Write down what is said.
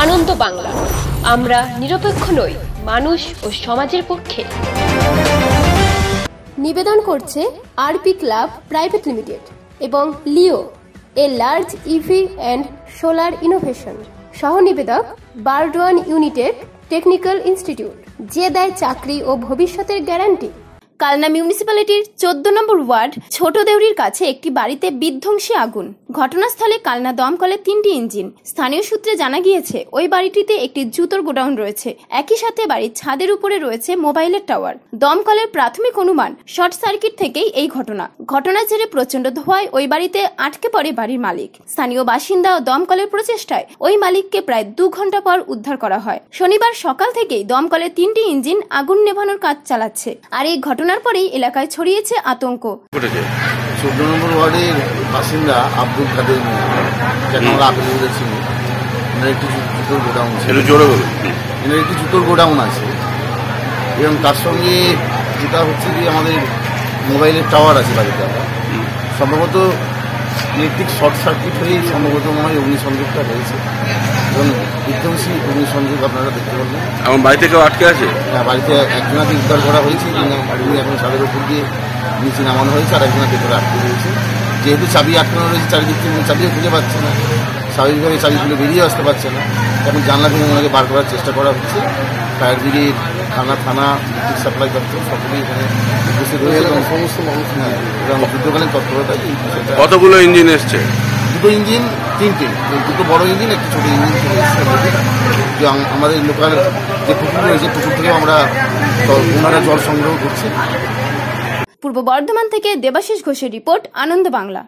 আনন্দ বাংলা, আমরা নিরপেক্ষ নই, মানুষ ও সমাজের পক্ষে। নিবেদন করছে আরপি ক্লাব প্রাইভেট লিমিটেড এবং Leo, a large EV and solar innovation. সহ নিবেদক বারডোয়ান ইউনিটেক টেকনিক্যাল ইনস্টিটিউট, যে দেয় চাকরি ও ভবিষ্যতের গ্যারান্টি। কালনা মিউনিসিপ্যালিটির 14 নম্বর ওয়ার্ড ছোট দেউরির কাছে একটি বাড়িতে বিধ্বংসী আগুন। ঘটনাস্থলে কালনা দমকলের 3টি ইঞ্জিন। স্থানীয় সূত্রে জানা গিয়েছে ওই বাড়িটিতে একটি জুতোর গোডাউন রয়েছে। একই সাথে বাড়ির ছাদের উপরে রয়েছে মোবাইলের টাওয়ার। দমকলের প্রাথমিক অনুমান শর্ট সার্কিট থেকেই এই ঘটনা। ঘটনার জেরে প্রচন্ড ধোঁয়ায় ওই বাড়িতে আটকে পড়ে বাড়ির মালিক। স্থানীয় বাসিন্দা ও দমকলের প্রচেষ্টায় ওই মালিককে প্রায় 2 ঘন্টা পর উদ্ধার করা হয়। শনিবার সকাল থেকেই দমকলের 3টি ইঞ্জিন আগুন নেভানোর কাজ চালাচ্ছে। আর এই ঘটনার পরেই এলাকায় ছড়িয়েছে আতঙ্ক। 14 নম্বর ওয়ার্ডের বাসিন্দা আব্দুল কাদের মিয়া, যাকে আমরা আগে বলেছি, এনার একটি জুতোর গোডাউন আছে। এনার একটি জুতোর গোডাউন আছে এবং তার সঙ্গে যেটা হচ্ছে কি আমাদের মোবাইলের টাওয়ার আছে বাড়িতে। সম্ভবত ইলেকট্রিক শর্ট সার্কিট হয়েই সম্ভবত মনে হয় অগ্নিসংযোগটা হয়েছে এবং বিধ্বংসী অগ্নিসংযোগ আপনারা দেখতে পাবেন। আমার বাড়িতে কেউ আটকে আছে? হ্যাঁ, বাড়িতে একজনাকে উদ্ধার করা হয়েছে, এখন ছাদের উপর দিয়ে নিচে নামানো হয়েছে, আর একজনের ভেতরে আটকে রয়েছে। যেহেতু চাবি আটকানো রয়েছে চারিদিক থেকে, চাবিও খুঁজে পাচ্ছে না, স্বাভাবিকভাবে চাবি খুলে বেরিয়ে আসতে পারছে না। এখন জানলা ভেঙে ওনাকে বার করার চেষ্টা করা হচ্ছে। ফায়ার ব্রিগেড, থানা, বিদ্যুৎ সাপ্লাই দপ্তর সকলেই এখানে উপস্থিত রয়েছে এবং সমস্ত মানুষ এবং যুদ্ধকালীন তৎপরতা। কতগুলো ইঞ্জিন এসছে? 2 ইঞ্জিন, 3টে, 2 বড় ইঞ্জিন, একটি ছোটো ইঞ্জিন চলে এসছে। আমাদের লোকাল যে পুকুর রয়েছে, পুকুর থেকেও আমরা ওনারা জল সংগ্রহ করছি। পূর্ব বর্ধমান থেকে দেবাশিস ঘোষের রিপোর্ট, আনন্দ বাংলা।